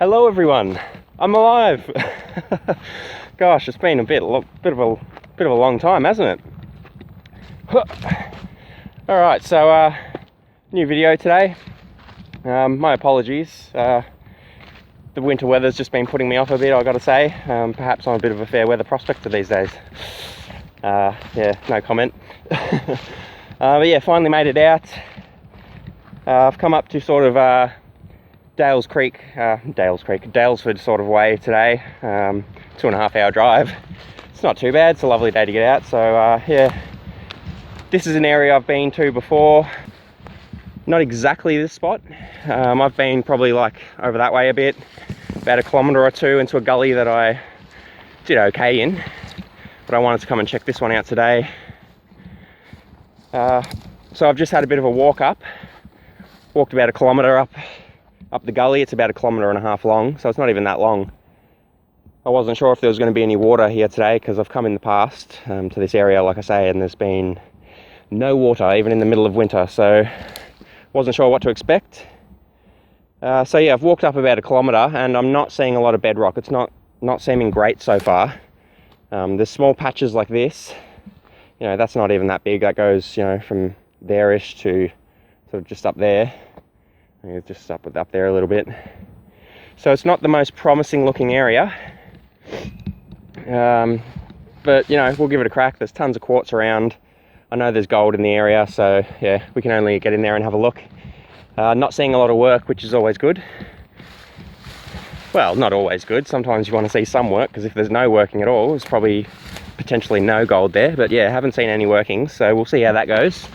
Hello everyone, I'm alive. Gosh, it's been a bit of a long time, hasn't it? All right, so new video today. My apologies. The winter weather's just been putting me off a bit, I got to say. Perhaps I'm a bit of a fair weather prospector these days. Yeah, no comment. But yeah, finally made it out. I've come up to sort of Dalesford sort of way today. 2.5 hour drive. It's not too bad, it's a lovely day to get out. So yeah, this is an area I've been to before. Not exactly this spot. I've been probably like over that way a bit, about 1 kilometre or two into a gully that I did okay in, but I wanted to come and check this one out today. So I've just had a bit of a walked about 1 kilometre up the gully. It's about 1.5 kilometres long, so it's not even that long. I wasn't sure if there was going to be any water here today because I've come in the past to this area, like I say, and there's been no water even in the middle of winter, so wasn't sure what to expect. So yeah, I've walked up about 1 kilometre and I'm not seeing a lot of bedrock. It's not seeming great so far. There's small patches like this, you know, that's not even that big. That goes, you know, from there-ish to sort of just up there. It's just up there a little bit. So it's not the most promising looking area. But you know, we'll give it a crack. There's tons of quartz around. I know there's gold in the area, so yeah, we can only get in there and have a look. Not seeing a lot of work, which is always good. Well, not always good. Sometimes you want to see some work, because if there's no working at all, there's probably potentially no gold there. But yeah, haven't seen any workings, so we'll see how that goes.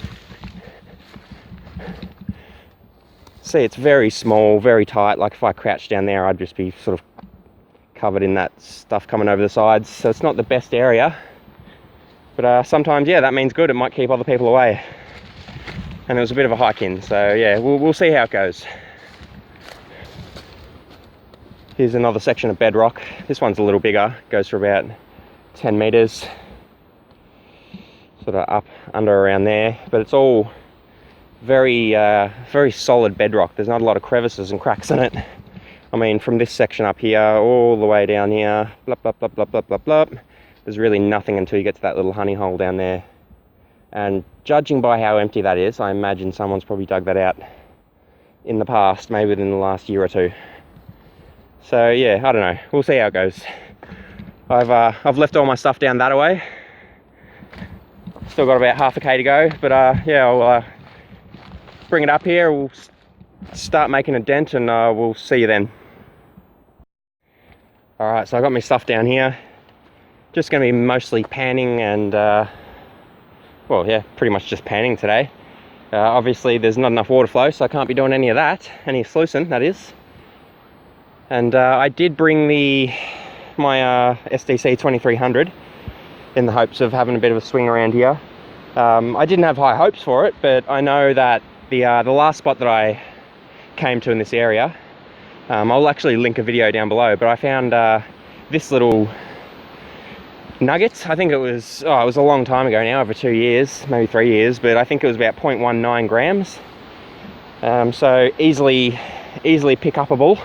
See, it's very small, very tight. Like if I crouched down there, I'd just be sort of covered in that stuff coming over the sides. So it's not the best area, but sometimes, yeah, that means good. It might keep other people away. And it was a bit of a hike in, so yeah, we'll see how it goes. Here's another section of bedrock. This one's a little bigger, goes for about 10 meters, sort of up under around there, but it's all very solid bedrock. There's not a lot of crevices and cracks in it. I mean, from this section up here all the way down here, blop, blop, blop, blop, blop, blop, blop, there's really nothing until you get to that little honey hole down there. And judging by how empty that is, I imagine someone's probably dug that out in the past, maybe within the last year or two. So yeah, I don't know, we'll see how it goes. I've left all my stuff down that way. Still got about half a K to go, but yeah, I'll bring it up here, we'll start making a dent, and we'll see you then. Alright, so I got my stuff down here. Just going to be mostly panning and, well yeah, pretty much just panning today. Obviously there's not enough water flow, so I can't be doing any of that, any sluicing that is. And I did bring my SDC 2300 in the hopes of having a bit of a swing around here. I didn't have high hopes for it, but I know that the last spot that I came to in this area, I'll actually link a video down below, but I found this little nugget. I think it was a long time ago now, over 2 years, maybe 3 years, but I think it was about 0.19 grams. So easily pick upable,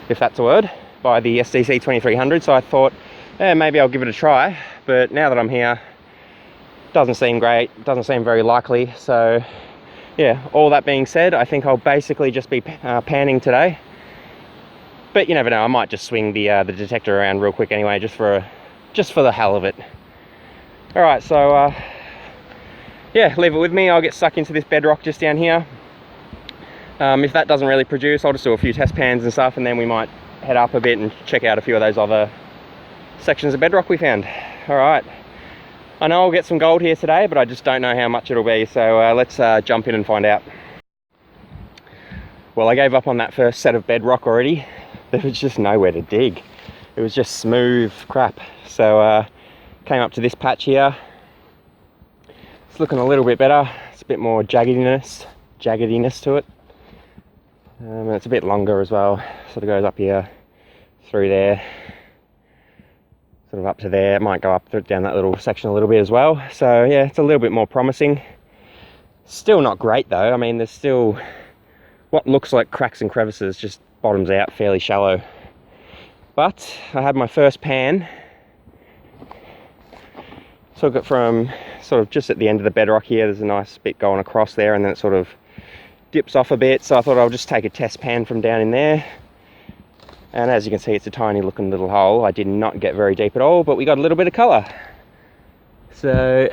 if that's a word, by the SDC 2300. So I thought, yeah, maybe I'll give it a try. But now that I'm here, doesn't seem great, doesn't seem very likely. So yeah, all that being said, I think I'll basically just be panning today. But you never know, I might just swing the detector around real quick anyway, just for the hell of it. All right, so yeah, leave it with me. I'll get stuck into this bedrock just down here. If that doesn't really produce, I'll just do a few test pans and stuff, and then we might head up a bit and check out a few of those other sections of bedrock we found. All right, I know I'll get some gold here today, but I just don't know how much it'll be, so let's jump in and find out. Well, I gave up on that first set of bedrock already. There was just nowhere to dig. It was just smooth crap. So came up to this patch here. It's looking a little bit better. It's a bit more jaggediness to it. And it's a bit longer as well. Sort of goes up here, through there, sort of up to there. It might go up down that little section a little bit as well. So yeah, it's a little bit more promising. Still not great though. I mean, there's still what looks like cracks and crevices, just bottoms out fairly shallow. But I had my first pan. Took it from sort of just at the end of the bedrock here. There's a nice bit going across there, and then it sort of dips off a bit. So I thought I'll just take a test pan from down in there. And as you can see, it's a tiny looking little hole. I did not get very deep at all, but we got a little bit of colour. So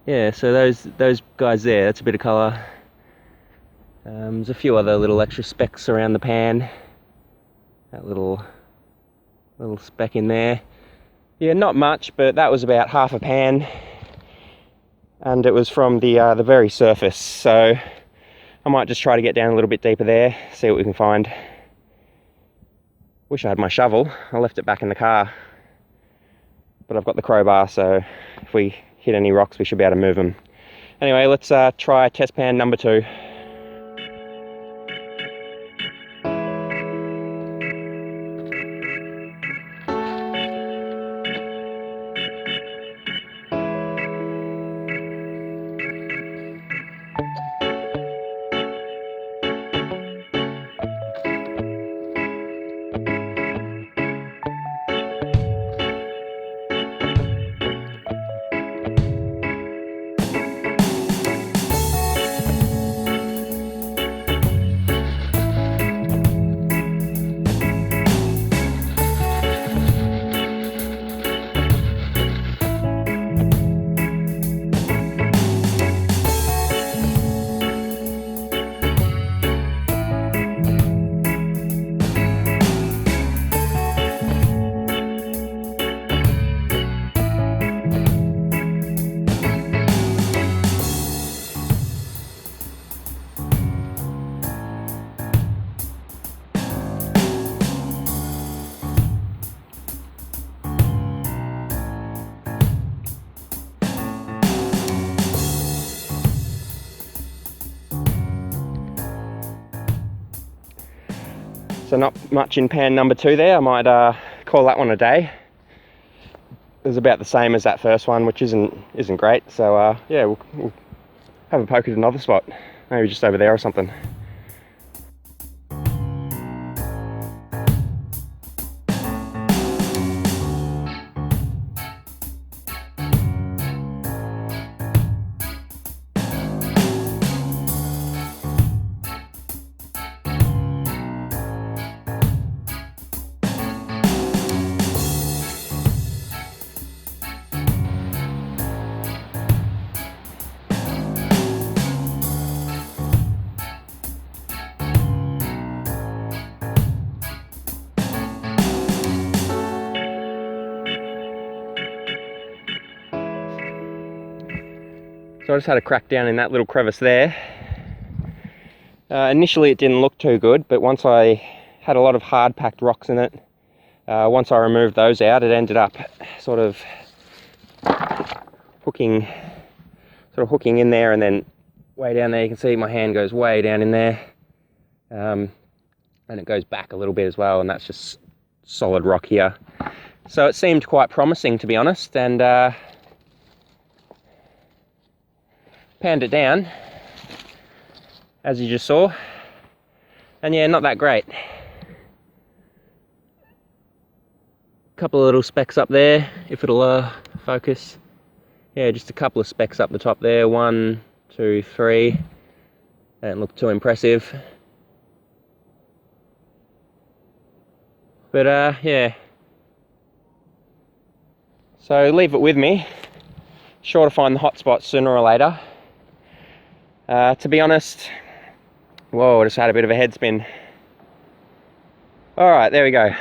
yeah, so those guys there, that's a bit of colour. There's a few other little extra specks around the pan. That little speck in there. Yeah, not much, but that was about half a pan, and it was from the very surface. So I might just try to get down a little bit deeper there, see what we can find. Wish I had my shovel. I left it back in the car, but I've got the crowbar, so if we hit any rocks we should be able to move them. Anyway, let's try test pan number 2. So not much in pan number 2 there. I might call that one a day. It was about the same as that first one, which isn't great. So yeah, we'll have a poke at another spot, maybe just over there or something. So I just had a crack down in that little crevice there. Initially it didn't look too good, but once I had a lot of hard packed rocks in it, once I removed those out, it ended up sort of hooking in there, and then way down there you can see my hand goes way down in there, and it goes back a little bit as well, and that's just solid rock here. So it seemed quite promising, to be honest, and panned it down as you just saw, and yeah, not that great. Couple of little specks up there, if it'll focus. Yeah, just a couple of specks up the top there. 1, 2, 3. Don't look too impressive, but yeah, so leave it with me. Sure to find the hot spots sooner or later. To be honest, whoa, I just had a bit of a head spin. All right, there we go.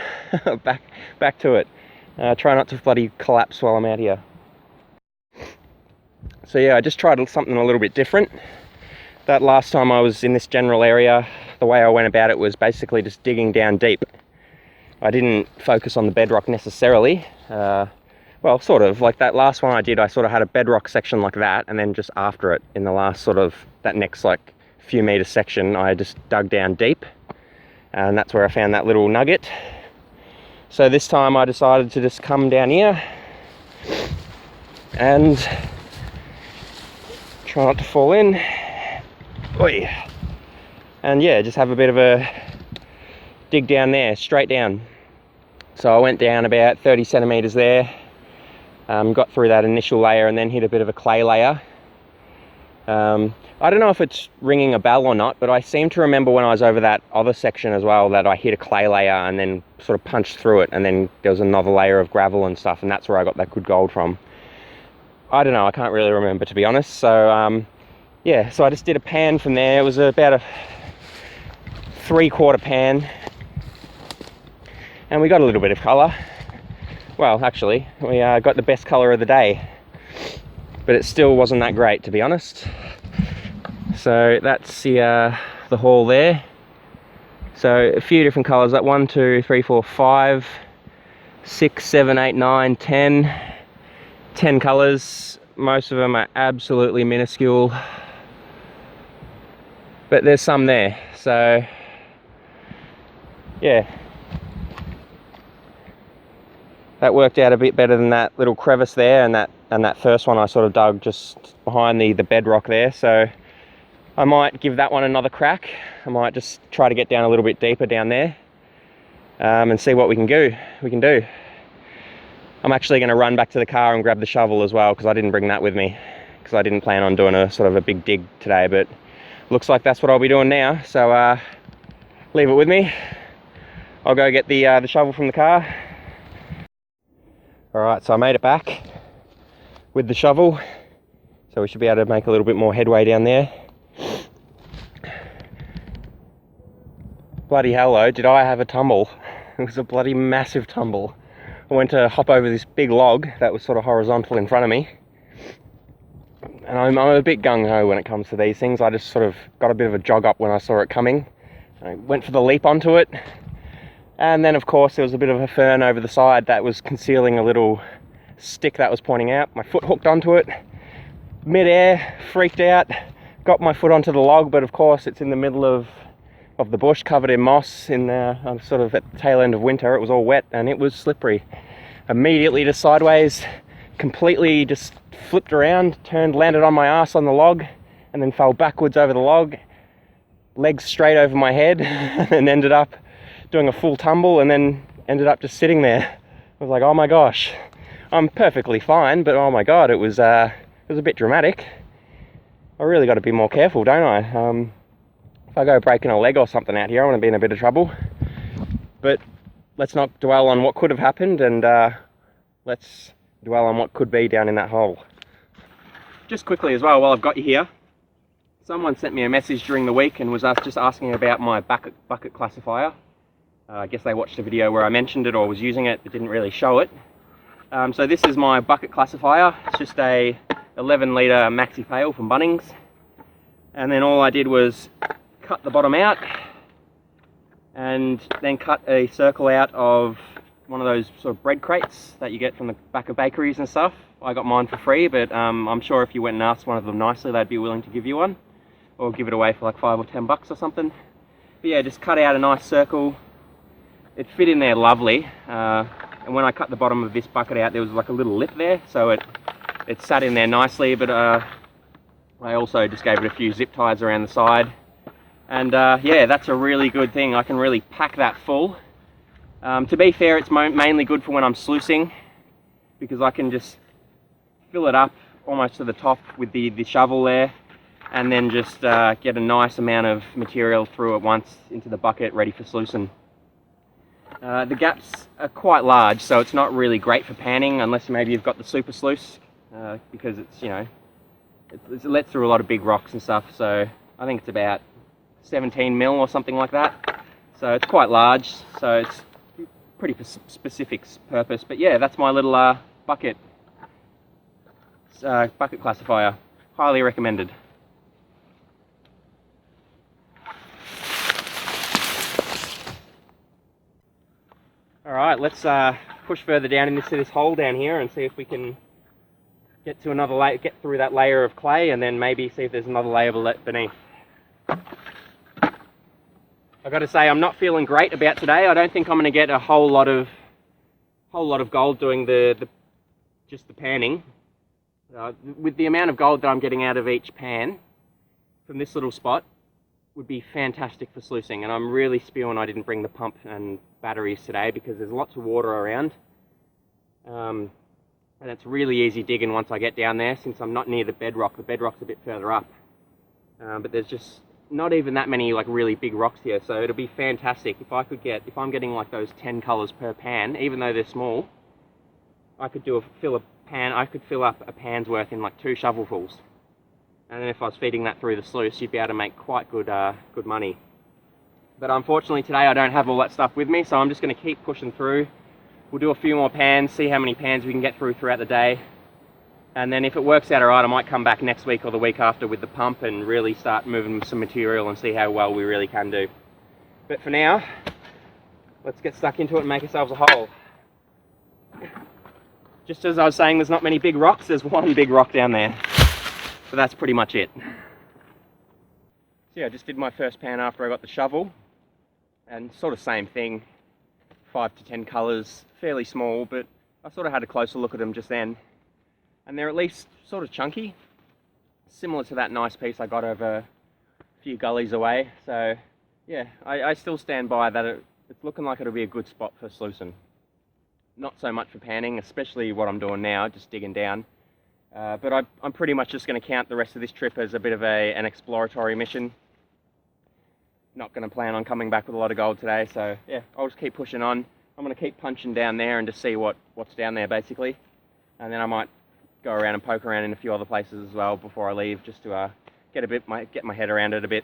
back to it. Try not to bloody collapse while I'm out here. So yeah, I just tried something a little bit different. That last time I was in this general area, the way I went about it was basically just digging down deep. I didn't focus on the bedrock necessarily. Well, sort of, like that last one I did, I sort of had a bedrock section like that, and then just after it, in the last sort of, that next like few meter section, I just dug down deep, and that's where I found that little nugget. So this time I decided to just come down here and try not to fall in. Oi. and yeah, just have a bit of a dig down there, straight down. So I went down about 30 centimeters there, got through that initial layer and then hit a bit of a clay layer. I don't know if it's ringing a bell or not, but I seem to remember when I was over that other section as well that I hit a clay layer and then sort of punched through it, and then there was another layer of gravel and stuff, and that's where I got that good gold from. I don't know, I can't really remember, to be honest. So yeah, so I just did a pan from there. It was about a 3/4 pan, and we got a little bit of colour. Well, actually, we got the best colour of the day, but it still wasn't that great, to be honest. So that's the haul there. So a few different colours, like 1, 2, 3, 4, 5, 6, 7, 8, 9, 10 colours. Most of them are absolutely minuscule, but there's some there. So yeah, that worked out a bit better than that little crevice there, and that first one I sort of dug just behind the bedrock there. So I might give that one another crack. I might just try to get down a little bit deeper down there, and see what we can do. I'm actually going to run back to the car and grab the shovel as well, because I didn't bring that with me, because I didn't plan on doing a sort of a big dig today, but looks like that's what I'll be doing now. So leave it with me. I'll go get the shovel from the car. Alright, so I made it back with the shovel, so we should be able to make a little bit more headway down there. Bloody hell though, did I have a tumble. It was a bloody massive tumble. I went to hop over this big log that was sort of horizontal in front of me. And I'm a bit gung-ho when it comes to these things. I just sort of got a bit of a jog up when I saw it coming. I went for the leap onto it. And then of course there was a bit of a fern over the side that was concealing a little stick that was pointing out. My foot hooked onto it. Mid-air, freaked out. Got my foot onto the log, but of course it's in the middle of the bush, covered in moss, in sort of at the tail end of winter. It was all wet and it was slippery. Immediately just sideways, completely just flipped around, landed on my ass on the log, and then fell backwards over the log, legs straight over my head, and ended up doing a full tumble, and then ended up just sitting there. I was like, oh my gosh, I'm perfectly fine, but oh my god, it was a bit dramatic. I really got to be more careful, don't I? If I go breaking a leg or something out here, I want to be in a bit of trouble. But let's not dwell on what could have happened, and let's dwell on what could be down in that hole. Just quickly as well, while I've got you here, someone sent me a message during the week and was just asking about my bucket classifier. I guess they watched a video where I mentioned it or was using it, but didn't really show it. So this is my bucket classifier. It's just a 11 litre maxi pail from Bunnings. And then all I did was cut the bottom out and then cut a circle out of one of those sort of bread crates that you get from the back of bakeries and stuff. I got mine for free, but I'm sure if you went and asked one of them nicely, they'd be willing to give you one, or give it away for like $5 or $10 or something. But yeah, just cut out a nice circle. It fit in there lovely, and when I cut the bottom of this bucket out, there was like a little lip there, so it sat in there nicely. But I also just gave it a few zip ties around the side. And yeah, that's a really good thing. I can really pack that full. To be fair, it's mainly good for when I'm sluicing, because I can just fill it up almost to the top with the shovel there, and then just get a nice amount of material through at once into the bucket, ready for sluicing. The gaps are quite large, so it's not really great for panning unless maybe you've got the super sluice, because it's, you know, it lets through a lot of big rocks and stuff. So I think it's about 17 mil or something like that. So it's quite large, so it's pretty specific purpose. But yeah, that's my little bucket classifier. Highly recommended. Alright, let's push further down into this hole down here and see if we can get to another layer, get through that layer of clay, and then maybe see if there's another layer beneath. I've got to say, I'm not feeling great about today. I don't think I'm going to get a whole lot of gold doing just the panning. With the amount of gold that I'm getting out of each pan from this little spot, would be fantastic for sluicing. And I'm really spewing I didn't bring the pump and batteries today because there's lots of water around. And it's really easy digging once I get down there, since I'm not near the bedrock. The bedrock's a bit further up. But there's just not even that many like really big rocks here, so it'll be fantastic if I'm getting like those 10 colors per pan, even though they're small. I could fill up a pan's worth in like 2 shovelfuls, and then if I was feeding that through the sluice, you'd be able to make quite good money. But unfortunately today I don't have all that stuff with me, so I'm just going to keep pushing through. We'll do a few more pans, see how many pans we can get through throughout the day. And then if it works out alright, I might come back next week or the week after with the pump and really start moving some material and see how well we really can do. But for now, let's get stuck into it and make ourselves a hole. Just as I was saying, there's not many big rocks, there's one big rock down there. So that's pretty much it. So yeah, I just did my first pan after I got the shovel. And sort of same thing, 5 to 10 colours, fairly small, but I sort of had a closer look at them just then. And they're at least sort of chunky, similar to that nice piece I got over a few gullies away. So yeah, I still stand by that it's looking like it'll be a good spot for sluicing. Not so much for panning, especially what I'm doing now, just digging down. But I'm pretty much just going to count the rest of this trip as a bit of an exploratory mission. Not going to plan on coming back with a lot of gold today, so yeah, I'll just keep pushing on. I'm going to keep punching down there and just see what's down there basically. And then I might go around and poke around in a few other places as well before I leave, just to get my head around it a bit.